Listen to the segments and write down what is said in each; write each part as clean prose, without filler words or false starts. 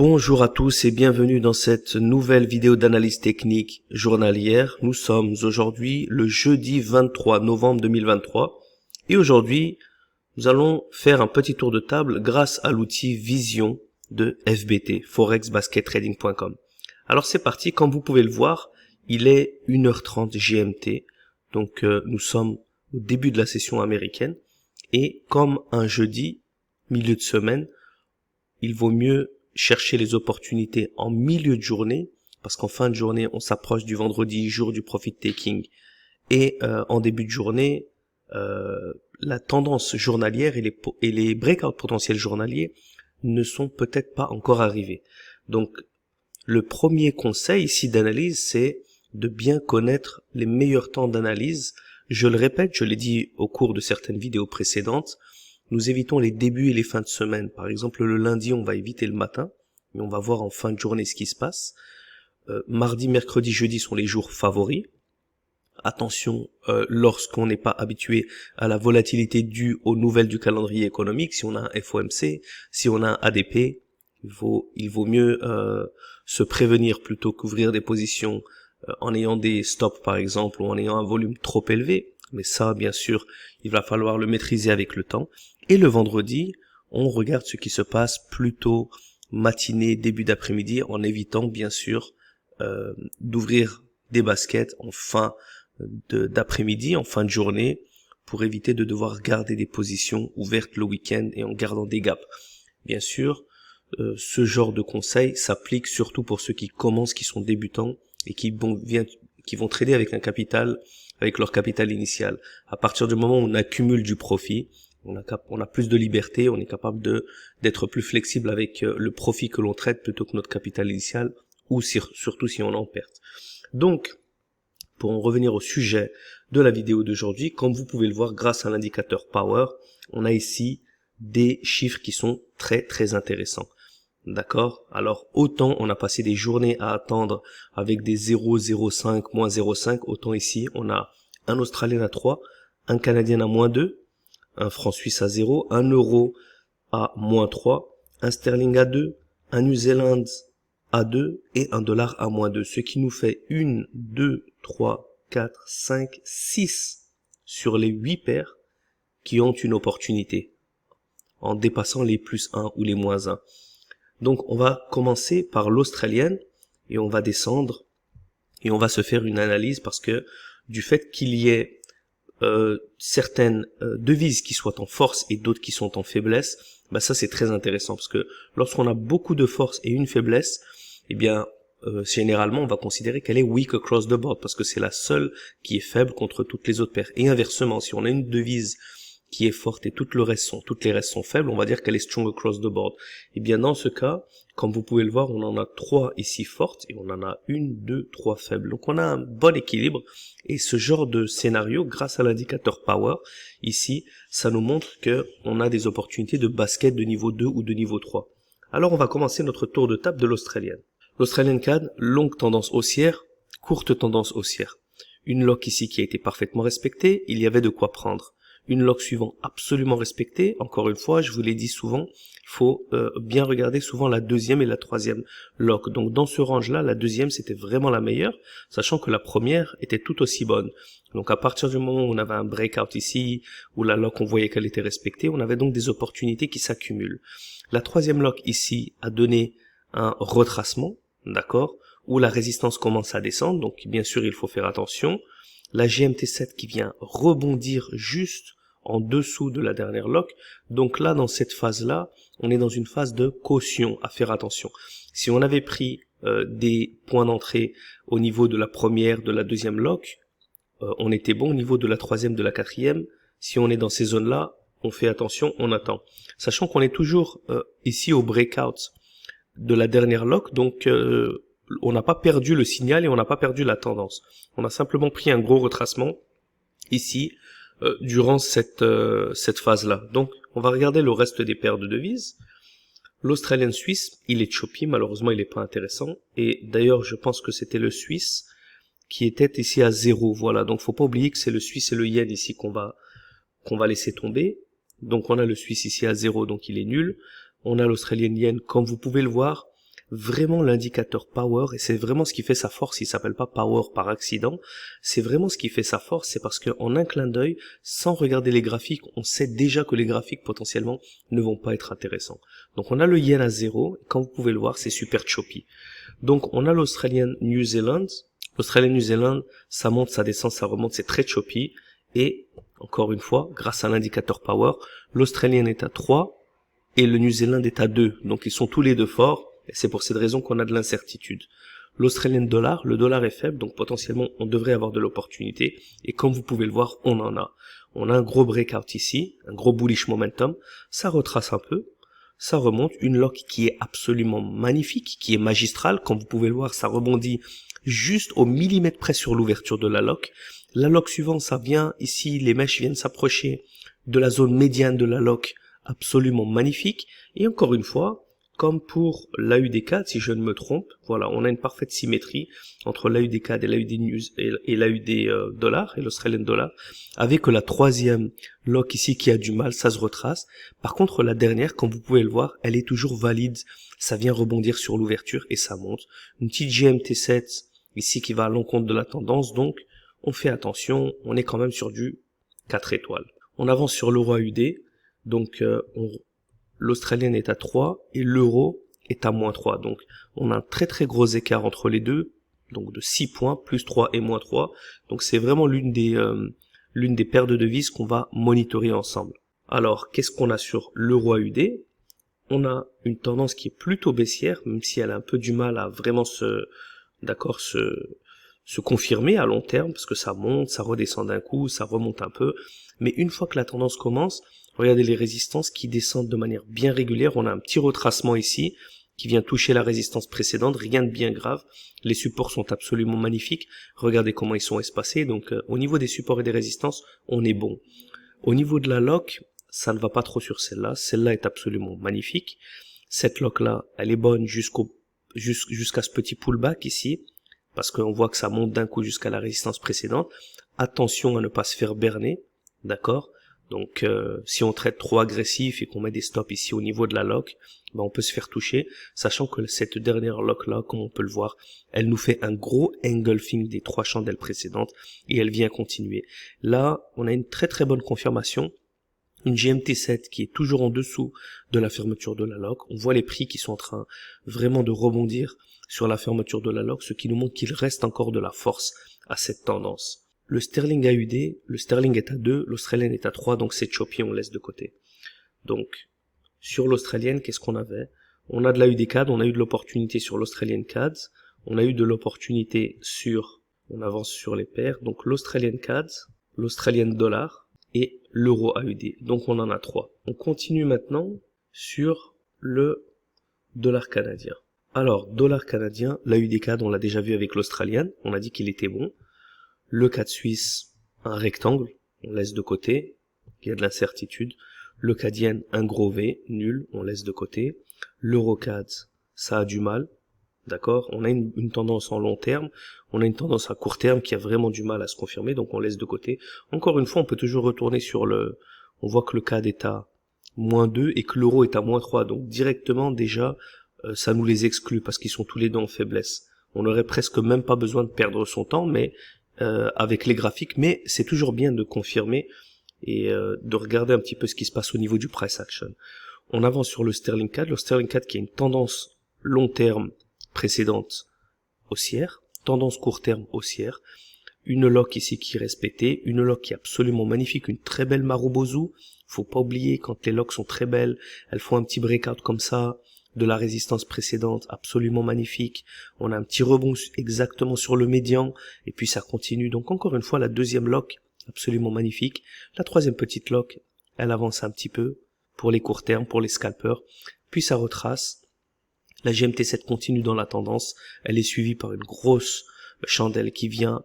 Bonjour à tous et bienvenue dans cette nouvelle vidéo d'analyse technique journalière. Nous sommes aujourd'hui le jeudi 23 novembre 2023 et aujourd'hui nous allons faire un petit tour de table grâce à l'outil Vision de FBT, forexbaskettrading.com. Alors c'est parti, comme vous pouvez le voir, il est 1h30 GMT, donc nous sommes au début de la session américaine et comme un jeudi, milieu de semaine, il vaut mieux chercher les opportunités en milieu de journée, parce qu'en fin de journée, on s'approche du vendredi, jour du profit taking, et en début de journée, la tendance journalière et les breakouts potentiels journaliers ne sont peut-être pas encore arrivés. Donc, le premier conseil ici d'analyse, c'est de bien connaître les meilleurs temps d'analyse. Je le répète, je l'ai dit au cours de certaines vidéos précédentes, nous évitons les débuts et les fins de semaine. Par exemple, le lundi, on va éviter le matin, mais on va voir en fin de journée ce qui se passe. Mardi, mercredi, jeudi sont les jours favoris. Attention, lorsqu'on n'est pas habitué à la volatilité due aux nouvelles du calendrier économique, si on a un FOMC, si on a un ADP, il vaut mieux se prévenir plutôt qu'ouvrir des positions en ayant des stops par exemple, ou en ayant un volume trop élevé. Mais ça, bien sûr, il va falloir le maîtriser avec le temps. Et le vendredi, on regarde ce qui se passe plutôt matinée, début d'après-midi, en évitant bien sûr d'ouvrir des baskets en fin d'après-midi, en fin de journée, pour éviter de devoir garder des positions ouvertes le week-end et en gardant des gaps. Bien sûr, ce genre de conseil s'applique surtout pour ceux qui commencent, qui sont débutants et qui vont trader avec leur capital initial. À partir du moment où on accumule du profit, on a plus de liberté, on est capable d'être plus flexible avec le profit que l'on traite plutôt que notre capital initial, ou surtout si on est en perte. Donc, pour en revenir au sujet de la vidéo d'aujourd'hui, comme vous pouvez le voir grâce à l'indicateur Power, on a ici des chiffres qui sont très très intéressants. D'accord? Alors, autant on a passé des journées à attendre avec des 0,05, moins 0,5, autant ici, on a un Australien à 3, un Canadien à moins 2, un franc suisse à 0, un euro à moins 3, un sterling à 2, un New Zealand à 2 et un dollar à moins 2, ce qui nous fait 1, 2, 3, 4, 5, 6 sur les 8 paires qui ont une opportunité en dépassant les plus 1 ou les moins 1. Donc on va commencer par l'australienne et on va descendre et on va se faire une analyse parce que du fait qu'il y ait certaines devises qui soient en force et d'autres qui sont en faiblesse, bah ça c'est très intéressant parce que lorsqu'on a beaucoup de force et une faiblesse, eh bien généralement on va considérer qu'elle est weak across the board parce que c'est la seule qui est faible contre toutes les autres paires. Et inversement, si on a une devise qui est forte et toutes les restes sont faibles, on va dire qu'elle est strong across the board. Et bien dans ce cas, comme vous pouvez le voir, on en a 3 ici fortes et on en a 1, 2, 3 faibles. Donc on a un bon équilibre et ce genre de scénario, grâce à l'indicateur Power, ici, ça nous montre que on a des opportunités de basket de niveau 2 ou de niveau 3. Alors on va commencer notre tour de table de l'australienne. L'Australian CAD, longue tendance haussière, courte tendance haussière. Une lock ici qui a été parfaitement respectée, il y avait de quoi prendre. Une lock suivante absolument respectée. Encore une fois, je vous l'ai dit souvent, il faut bien regarder souvent la deuxième et la troisième lock. Donc dans ce range-là, la deuxième c'était vraiment la meilleure, sachant que la première était tout aussi bonne. Donc à partir du moment où on avait un breakout ici, où la lock on voyait qu'elle était respectée, on avait donc des opportunités qui s'accumulent. La troisième lock ici a donné un retracement, d'accord, où la résistance commence à descendre, donc bien sûr il faut faire attention. La GMT7 qui vient rebondir juste en dessous de la dernière lock. Donc là, dans cette phase-là, on est dans une phase de caution, à faire attention. Si on avait pris des points d'entrée au niveau de la première, de la deuxième lock, on était bon au niveau de la troisième, de la quatrième. Si on est dans ces zones-là, on fait attention, on attend. Sachant qu'on est toujours ici au breakout de la dernière lock, donc on n'a pas perdu le signal et on n'a pas perdu la tendance. On a simplement pris un gros retracement ici durant cette phase-là. Donc, on va regarder le reste des paires de devises. L'Australian Suisse, il est choppy, malheureusement, il n'est pas intéressant. Et d'ailleurs, je pense que c'était le Suisse qui était ici à 0. Voilà, donc faut pas oublier que c'est le Suisse et le Yen ici qu'on va laisser tomber. Donc, on a le Suisse ici à 0, donc il est nul. On a l'Australian Yen, comme vous pouvez le voir, vraiment l'indicateur power, et c'est vraiment ce qui fait sa force. Il s'appelle pas power par accident, c'est vraiment ce qui fait sa force. C'est parce qu'en un clin d'œil, sans regarder les graphiques, on sait déjà que les graphiques potentiellement ne vont pas être intéressants. Donc on a le yen à 0, comme vous pouvez le voir, c'est super choppy. Donc on a l'Australian New Zealand. L'Australian New Zealand, ça monte, ça descend, ça remonte, c'est très choppy. Et encore une fois, grâce à l'indicateur power, l'Australian est à 3 et le New Zealand est à 2. Donc ils sont tous les deux forts. Et c'est pour cette raison qu'on a de l'incertitude. L'Australian dollar, le dollar est faible, donc potentiellement on devrait avoir de l'opportunité. Et comme vous pouvez le voir, on en a. On a un gros breakout ici, un gros bullish momentum. Ça retrace un peu, ça remonte. Une lock qui est absolument magnifique, qui est magistrale. Comme vous pouvez le voir, ça rebondit juste au millimètre près sur l'ouverture de la lock. La lock suivante, ça vient ici, les mèches viennent s'approcher de la zone médiane de la lock, absolument magnifique. Et encore une fois, comme pour l'AUD4, si je ne me trompe, voilà, on a une parfaite symétrie entre l'AUD4 et l'AUD News et l'AUD dollar et l'Australian dollar, avec la troisième lock ici qui a du mal, ça se retrace. Par contre, la dernière, comme vous pouvez le voir, elle est toujours valide, ça vient rebondir sur l'ouverture et ça monte. Une petite GMT7 ici qui va à l'encontre de la tendance, donc on fait attention, on est quand même sur du 4 étoiles. On avance sur l'euro AUD, donc l'Australienne est à 3 et l'euro est à moins 3. Donc on a un très très gros écart entre les deux, donc de 6 points, plus 3 et moins 3. Donc c'est vraiment l'une des paires de devises qu'on va monitorer ensemble. Alors qu'est-ce qu'on a sur l'euro AUD? On a une tendance qui est plutôt baissière, même si elle a un peu du mal à vraiment se confirmer à long terme, parce que ça monte, ça redescend d'un coup, ça remonte un peu. Mais une fois que la tendance commence, regardez les résistances qui descendent de manière bien régulière. On a un petit retracement ici qui vient toucher la résistance précédente, rien de bien grave. Les supports sont absolument magnifiques. Regardez comment ils sont espacés. Donc au niveau des supports et des résistances, on est bon. Au niveau de la lock, ça ne va pas trop sur celle-là. Celle-là est absolument magnifique. Cette lock-là, elle est bonne jusqu'à ce petit pullback ici, parce qu'on voit que ça monte d'un coup jusqu'à la résistance précédente. Attention à ne pas se faire berner, d'accord? Donc si on traite trop agressif et qu'on met des stops ici au niveau de la lock, ben, on peut se faire toucher, sachant que cette dernière lock là, comme on peut le voir, elle nous fait un gros engulfing des 3 chandelles précédentes et elle vient continuer. Là, on a une très très bonne confirmation. Une GMT7 qui est toujours en dessous de la fermeture de la lock. On voit les prix qui sont en train vraiment de rebondir sur la fermeture de la lock, ce qui nous montre qu'il reste encore de la force à cette tendance. Le sterling AUD, le sterling est à 2, l'australienne est à 3, donc c'est choppy, on laisse de côté. Donc, sur l'australienne, qu'est-ce qu'on avait? On a de l'AUD CAD, on a eu de l'opportunité sur l'australienne CAD, on a eu de l'opportunité sur, on avance sur les paires, donc l'australienne CAD, l'australienne dollar et l'euro AUD. Donc on en a 3. On continue maintenant sur le dollar canadien. Alors, dollar canadien, l'AUD CAD, on l'a déjà vu avec l'australienne, on a dit qu'il était bon. Le CAD suisse, un rectangle, on laisse de côté, il y a de l'incertitude. Le CAD yen, un gros V, nul, on laisse de côté. L'euro CAD, ça a du mal, d'accord? On a une tendance en long terme, on a une tendance à court terme qui a vraiment du mal à se confirmer, donc on laisse de côté. Encore une fois, on peut toujours retourner sur on voit que le CAD est à moins 2 et que l'euro est à moins 3, donc directement déjà, ça nous les exclut parce qu'ils sont tous les deux en faiblesse. On n'aurait presque même pas besoin de perdre son temps, mais avec les graphiques, mais c'est toujours bien de confirmer et de regarder un petit peu ce qui se passe au niveau du price action. On avance sur le sterling CAD qui a une tendance long terme précédente haussière, tendance court terme haussière, une lock ici qui est respectée, une lock qui est absolument magnifique, une très belle Marubozu. Faut pas oublier, quand les locks sont très belles, elles font un petit breakout comme ça, de la résistance précédente, absolument magnifique. On a un petit rebond exactement sur le médian, et puis ça continue. Donc encore une fois, la deuxième lock, absolument magnifique. La troisième petite lock, elle avance un petit peu, pour les courts termes, pour les scalpers, puis ça retrace. La GMT7 continue dans la tendance, elle est suivie par une grosse chandelle qui vient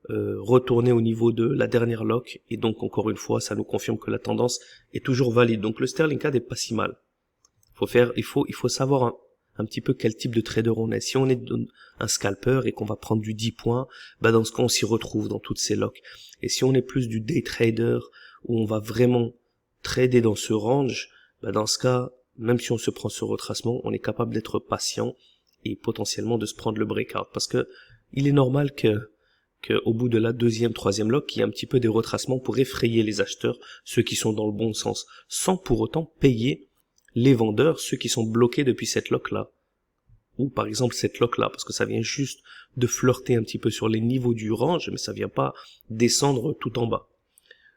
retourner au niveau de la dernière lock, et donc encore une fois, ça nous confirme que la tendance est toujours valide. Donc le sterling CAD est pas si mal. Il faut savoir un petit peu quel type de trader on est. Si on est un scalper et qu'on va prendre du 10 points, bah dans ce cas on s'y retrouve dans toutes ces locks. Et si on est plus du day trader où on va vraiment trader dans ce range, bah dans ce cas, même si on se prend ce retracement, on est capable d'être patient et potentiellement de se prendre le breakout, parce que il est normal que au bout de la deuxième, troisième lock, il y a un petit peu des retracements pour effrayer les acheteurs, ceux qui sont dans le bon sens, sans pour autant payer les vendeurs, ceux qui sont bloqués depuis cette lock-là. Ou par exemple cette lock-là, parce que ça vient juste de flirter un petit peu sur les niveaux du range, mais ça vient pas descendre tout en bas.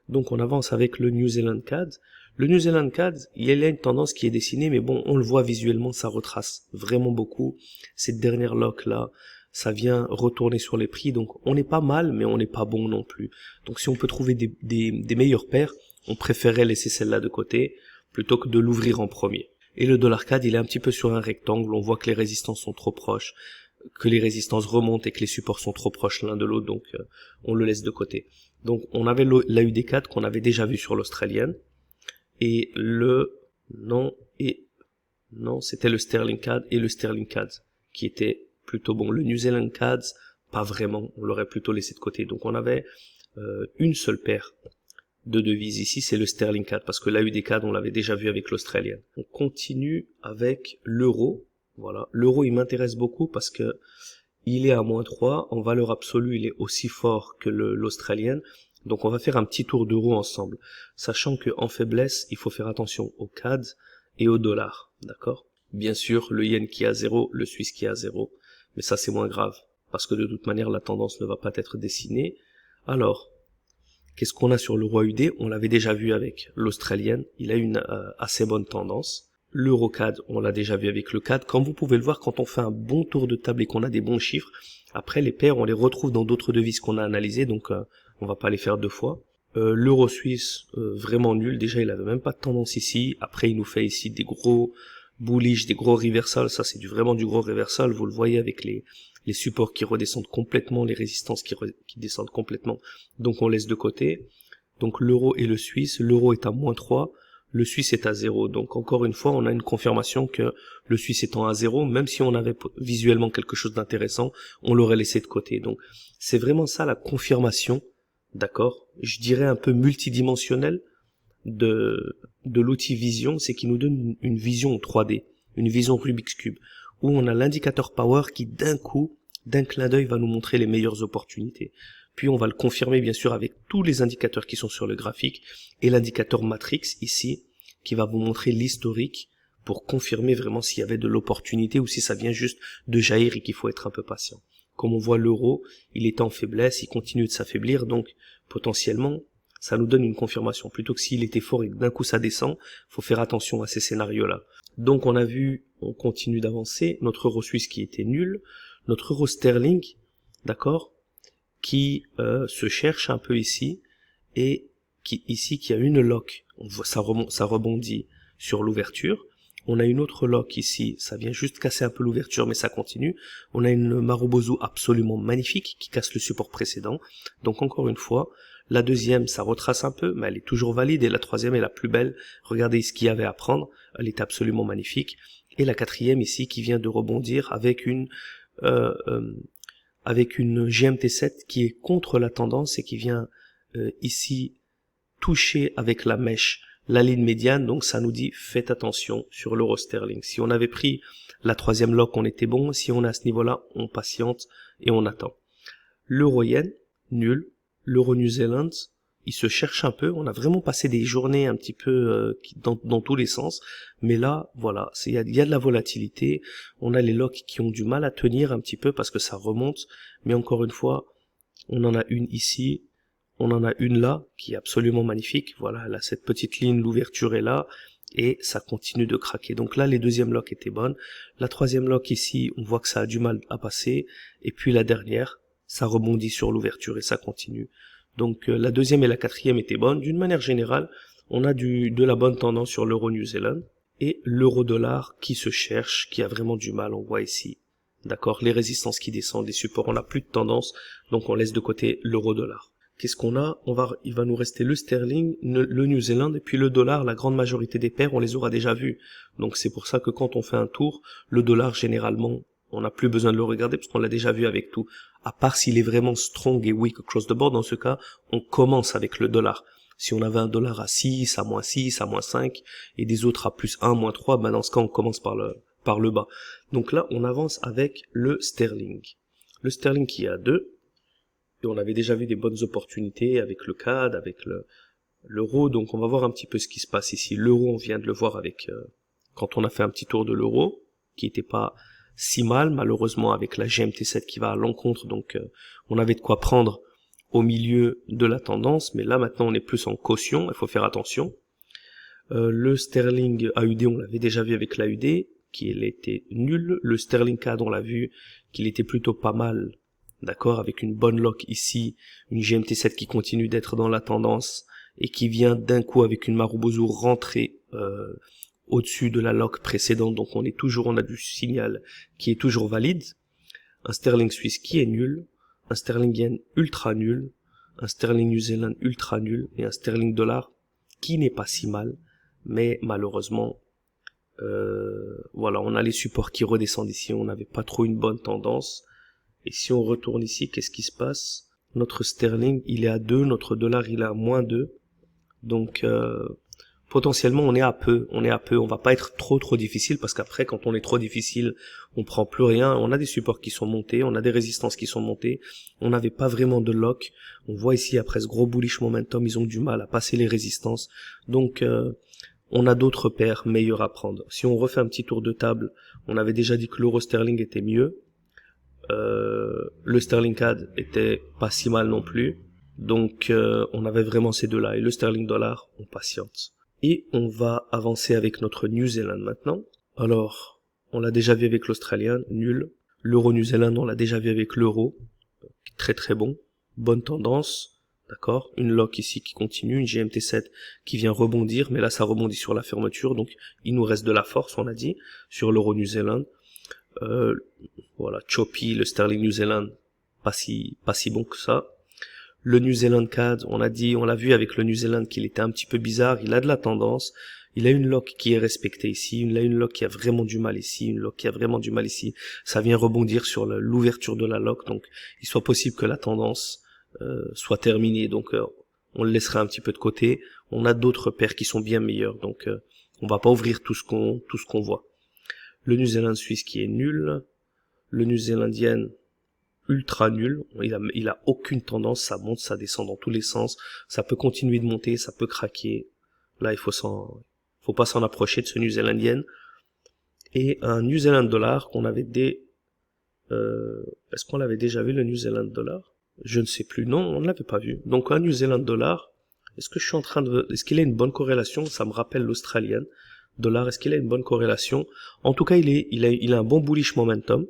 Donc on avance avec le New Zealand CAD. Le New Zealand CAD, il y a une tendance qui est dessinée, mais bon, on le voit visuellement, ça retrace vraiment beaucoup. Cette dernière lock-là, ça vient retourner sur les prix, donc on n'est pas mal, mais on n'est pas bon non plus. Donc si on peut trouver des meilleures paires, on préférerait laisser celle-là de côté, plutôt que de l'ouvrir en premier. Et le dollar CAD, il est un petit peu sur un rectangle, on voit que les résistances sont trop proches, que les résistances remontent et que les supports sont trop proches l'un de l'autre, donc on le laisse de côté. Donc on avait l'AUD4 qu'on avait déjà vu sur l'australienne, et c'était le Sterling CAD et le Sterling CAD, qui était plutôt bon. Le New Zealand CAD, pas vraiment, on l'aurait plutôt laissé de côté. Donc on avait une seule paire de devises ici, c'est le Sterling CAD, parce que l'AUD CAD, on l'avait déjà vu avec l'australienne. On continue avec l'euro. Voilà, l'euro il m'intéresse beaucoup parce que il est à -3, en valeur absolue il est aussi fort que l'australienne. Donc on va faire un petit tour d'euro ensemble, sachant que en faiblesse, il faut faire attention au CAD et au dollar, d'accord? Bien sûr, le yen qui est à 0, le suisse qui est à 0, mais ça c'est moins grave, parce que de toute manière la tendance ne va pas être dessinée. Alors, qu'est-ce qu'on a sur l'euro AUD? On l'avait déjà vu avec l'australienne, il a une assez bonne tendance. L'euro CAD, on l'a déjà vu avec le CAD. Comme vous pouvez le voir, quand on fait un bon tour de table et qu'on a des bons chiffres, après les paires, on les retrouve dans d'autres devises qu'on a analysées, donc on va pas les faire deux fois. L'euro suisse, vraiment nul. Déjà, il avait même pas de tendance ici. Après, il nous fait ici des gros bullish, des gros reversals. Ça, c'est vraiment du gros reversal. Vous le voyez avec les supports qui redescendent complètement, les résistances qui descendent complètement. Donc, on laisse de côté. Donc, l'euro et le suisse. L'euro est à -3. Le suisse est à 0. Donc, encore une fois, on a une confirmation que le suisse étant à 0, même si on avait visuellement quelque chose d'intéressant, on l'aurait laissé de côté. Donc, c'est vraiment ça la confirmation. D'accord, je dirais un peu multidimensionnel de l'outil Vision, c'est qu'il nous donne une vision en 3D, une vision Rubik's Cube, où on a l'indicateur Power qui d'un coup, d'un clin d'œil va nous montrer les meilleures opportunités. Puis on va le confirmer bien sûr avec tous les indicateurs qui sont sur le graphique et l'indicateur Matrix ici qui va vous montrer l'historique pour confirmer vraiment s'il y avait de l'opportunité ou si ça vient juste de jaillir et qu'il faut être un peu patient. Comme on voit l'euro, il est en faiblesse, il continue de s'affaiblir, donc potentiellement, ça nous donne une confirmation. Plutôt que s'il était fort et que d'un coup ça descend, faut faire attention à ces scénarios-là. Donc on a vu, on continue d'avancer, notre euro suisse qui était nul, notre euro sterling, d'accord, qui se cherche un peu ici, et qui a une lock, on voit ça rebondit sur l'ouverture. On a une autre lock ici, ça vient juste casser un peu l'ouverture, mais ça continue. On a une Marubozu absolument magnifique qui casse le support précédent. Donc encore une fois, la deuxième, ça retrace un peu, mais elle est toujours valide. Et la troisième est la plus belle. Regardez ce qu'il y avait à prendre. Elle est absolument magnifique. Et la quatrième ici qui vient de rebondir avec une GMT7 qui est contre la tendance et qui vient ici toucher avec la mèche la ligne médiane, donc ça nous dit faites attention sur l'euro sterling. Si on avait pris la troisième lock, on était bon. Si on est à ce niveau-là, on patiente et on attend. L'euro yen, nul. L'euro New Zealand, il se cherche un peu. On a vraiment passé des journées un petit peu dans tous les sens. Mais là, voilà, il y a de la volatilité. On a les locks qui ont du mal à tenir un petit peu parce que ça remonte. Mais encore une fois, on en a une ici. On en a une là, qui est absolument magnifique. Voilà, là, cette petite ligne, l'ouverture est là, et ça continue de craquer. Donc là, les deuxièmes locks étaient bonnes. La troisième lock ici, on voit que ça a du mal à passer. Et puis la dernière, ça rebondit sur l'ouverture et ça continue. Donc la deuxième et la quatrième étaient bonnes. D'une manière générale, on a de la bonne tendance sur l'euro New Zealand. Et l'euro dollar qui se cherche, qui a vraiment du mal, on voit ici. D'accord, les résistances qui descendent, les supports, on n'a plus de tendance, donc on laisse de côté l'euro dollar. Qu'est-ce qu'on a? Il va nous rester le sterling, le New Zealand et puis le dollar. La grande majorité des paires, on les aura déjà vus. Donc c'est pour ça que quand on fait un tour, le dollar généralement, on n'a plus besoin de le regarder parce qu'on l'a déjà vu avec tout. À part s'il est vraiment strong et weak across the board, dans ce cas, on commence avec le dollar. Si on avait un dollar à 6, à -6, à -5 et des autres à +1, -3, ben dans ce cas on commence par par le bas. Donc là, on avance avec le sterling. Le sterling qui est à 2. Et on avait déjà vu des bonnes opportunités avec le CAD, avec l'euro. Donc on va voir un petit peu ce qui se passe ici. L'euro, on vient de le voir avec quand on a fait un petit tour de l'euro, qui n'était pas si mal, malheureusement avec la GMT7 qui va à l'encontre. Donc on avait de quoi prendre au milieu de la tendance. Mais là maintenant on est plus en caution, il faut faire attention. Le sterling AUD, on l'avait déjà vu avec l'AUD, qu'il était nul. Le sterling CAD, on l'a vu qu'il était plutôt pas mal, d'accord, avec une bonne lock ici, une GMT7 qui continue d'être dans la tendance et qui vient d'un coup avec une Marubozu rentrer au-dessus de la lock précédente. Donc on a du signal qui est toujours valide. Un sterling suisse qui est nul, un sterling yen ultra nul, un sterling New Zealand ultra nul et un sterling dollar qui n'est pas si mal. Mais malheureusement, voilà, on a les supports qui redescendent ici, on n'avait pas trop une bonne tendance. Et si on retourne ici, qu'est-ce qui se passe? Notre sterling, il est à 2, notre dollar, il est à moins 2. Donc, potentiellement, on est à peu, on va pas être trop difficile, parce qu'après, quand on est trop difficile, on prend plus rien, on a des supports qui sont montés, on a des résistances qui sont montées, on n'avait pas vraiment de lock. On voit ici, après ce gros bullish momentum, ils ont du mal à passer les résistances. Donc, on a d'autres paires meilleures à prendre. Si on refait un petit tour de table, on avait déjà dit que l'euro sterling était mieux. Le sterling CAD était pas si mal non plus. Donc, on avait vraiment ces deux-là. Et le sterling dollar, on patiente. Et on va avancer avec notre New Zealand maintenant. Alors, on l'a déjà vu avec l'Australien, nul. L'euro New Zealand, on l'a déjà vu avec l'euro. Très bon. Bonne tendance. D'accord, une lock ici qui continue, une GMT7 qui vient rebondir, mais là ça rebondit sur la fermeture, donc il nous reste de la force, on a dit, sur l'euro New Zealand. Voilà, choppy, le sterling New Zealand, pas si bon que ça. Le New Zealand CAD, on l'a vu avec le New Zealand qu'il était un petit peu bizarre, il a de la tendance, il a une lock qui est respectée ici, il a une lock qui a vraiment du mal ici, une lock qui a vraiment du mal ici, ça vient rebondir sur l'ouverture de la lock, donc il soit possible que la tendance soit terminée, donc on le laissera un petit peu de côté. On a d'autres paires qui sont bien meilleures, donc on va pas ouvrir tout ce qu'on voit. Le New Zealand suisse qui est nul, le New Zealandien ultra nul, il a aucune tendance, ça monte, ça descend dans tous les sens, ça peut continuer de monter, ça peut craquer. Là il faut pas s'en approcher de ce New Zealandien. Et un New Zealand dollar qu'on avait est-ce qu'on l'avait déjà vu, le New Zealand dollar? Je ne sais plus, non, on ne l'avait pas vu. Donc un New Zealand dollar, est-ce qu'il a une bonne corrélation? Ça me rappelle l'Australien dollar, est-ce qu'il a une bonne corrélation? En tout cas, il a un bon bullish momentum.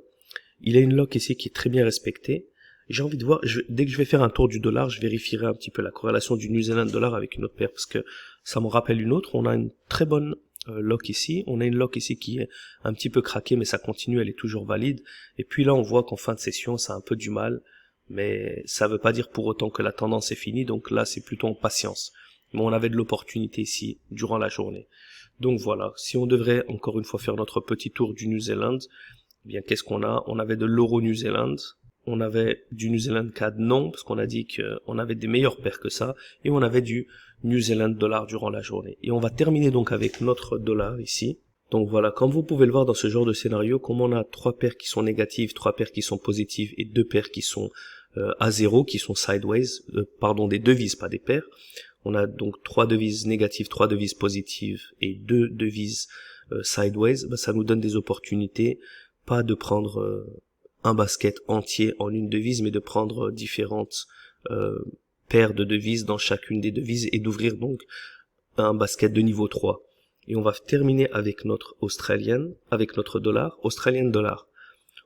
Il a une lock ici qui est très bien respectée. J'ai envie de voir, dès que je vais faire un tour du dollar, je vérifierai un petit peu la corrélation du New Zealand dollar avec une autre paire, parce que ça me rappelle une autre. On a une très bonne lock ici, on a une lock ici qui est un petit peu craquée, mais ça continue, elle est toujours valide. Et puis là, on voit qu'en fin de session, ça a un peu du mal. Mais ça veut pas dire pour autant que la tendance est finie, donc là c'est plutôt en patience. Mais on avait de l'opportunité ici durant la journée. Donc voilà, si on devrait encore une fois faire notre petit tour du New Zealand, eh bien qu'est-ce qu'on a? On avait de l'euro New Zealand, on avait du New Zealand CAD non, parce qu'on a dit qu'on avait des meilleures paires que ça, et on avait du New Zealand dollar durant la journée. Et on va terminer donc avec notre dollar ici. Donc voilà, comme vous pouvez le voir dans ce genre de scénario, comme on a 3 paires qui sont négatives, 3 paires qui sont positives et 2 paires qui sont à zéro, qui sont sideways, des devises, pas des paires. On a donc 3 devises négatives, 3 devises positives et 2 devises sideways. Ça nous donne des opportunités, pas de prendre un basket entier en une devise, mais de prendre différentes paires de devises dans chacune des devises et d'ouvrir donc un basket de niveau 3. Et on va terminer avec notre dollar, australien dollar.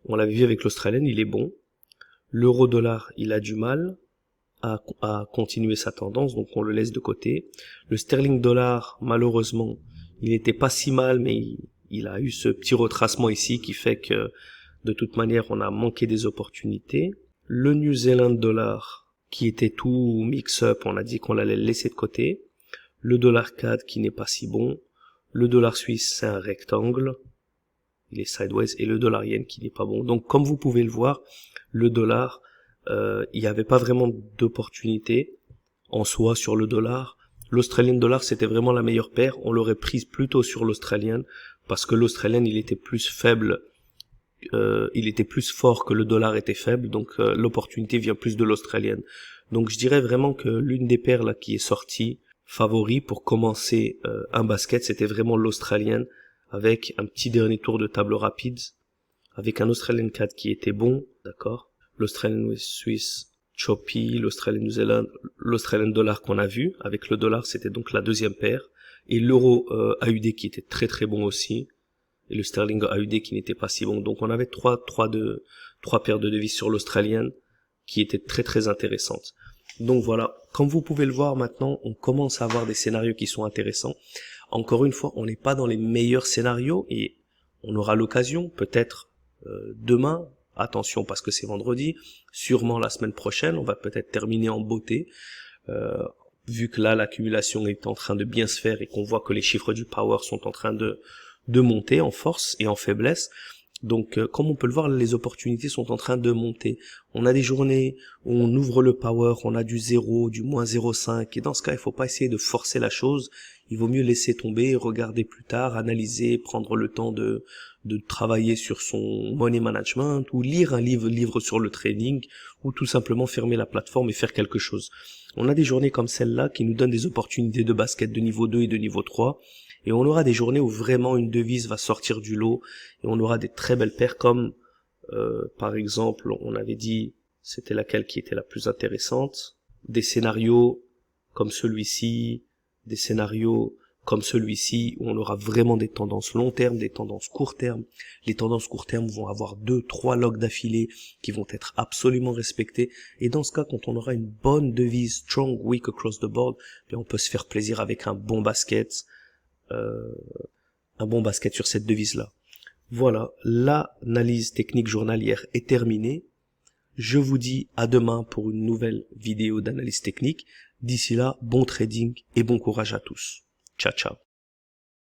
On l'avait vu avec l'australienne, il est bon. L'euro dollar, il a du mal à continuer sa tendance, donc on le laisse de côté. Le sterling dollar, malheureusement, il était pas si mal, mais il a eu ce petit retracement ici qui fait que de toute manière, on a manqué des opportunités. Le New Zealand dollar, qui était tout mix-up, on a dit qu'on allait le laisser de côté. Le dollar CAD, qui n'est pas si bon. Le dollar suisse, c'est un rectangle. Il est sideways. Et le dollar yen, qui n'est pas bon. Donc, comme vous pouvez le voir, le dollar, il n'y avait pas vraiment d'opportunité en soi sur le dollar. L'Australian dollar, c'était vraiment la meilleure paire. On l'aurait prise plutôt sur l'Australienne parce que l'australien il était plus faible, il était plus fort que le dollar était faible, donc l'opportunité vient plus de l'australienne. Donc je dirais vraiment que l'une des paires là qui est sortie favori pour commencer un basket, c'était vraiment l'australienne, avec un petit dernier tour de table rapide, avec un Australian CAD qui était bon, d'accord, l'Australian Swiss choppy, l'Australian New Zealand, l'Australian dollar qu'on a vu, avec le dollar c'était donc la deuxième paire, et l'euro AUD qui était très très bon aussi, et le sterling AUD qui n'était pas si bon. Donc on avait trois paires de devises sur l'australienne qui étaient très très intéressantes. Donc voilà, comme vous pouvez le voir maintenant, on commence à avoir des scénarios qui sont intéressants. Encore une fois, on n'est pas dans les meilleurs scénarios et on aura l'occasion, peut-être demain, attention parce que c'est vendredi, sûrement la semaine prochaine, on va peut-être terminer en beauté, vu que là l'accumulation est en train de bien se faire et qu'on voit que les chiffres du power sont en train de monter en force et en faiblesse. Donc comme on peut le voir, les opportunités sont en train de monter. On a des journées où on ouvre le power, on a du 0, du moins 0,5, et dans ce cas il faut pas essayer de forcer la chose, il vaut mieux laisser tomber, regarder plus tard, analyser, prendre le temps de travailler sur son money management, ou lire un livre sur le trading, ou tout simplement fermer la plateforme et faire quelque chose. On a des journées comme celle-là qui nous donnent des opportunités de basket de niveau 2 et de niveau 3, et on aura des journées où vraiment une devise va sortir du lot, et on aura des très belles paires comme, par exemple, on avait dit, c'était laquelle qui était la plus intéressante, des scénarios comme celui-ci, des scénarios comme celui-ci, où on aura vraiment des tendances long terme, des tendances court terme. Les tendances court terme vont avoir 2-3 logs d'affilée qui vont être absolument respectés. Et dans ce cas, quand on aura une bonne devise, strong, weak across the board, bien on peut se faire plaisir avec un bon basket sur cette devise-là. Voilà, l'analyse technique journalière est terminée. Je vous dis à demain pour une nouvelle vidéo d'analyse technique. D'ici là, bon trading et bon courage à tous. Ciao, ciao.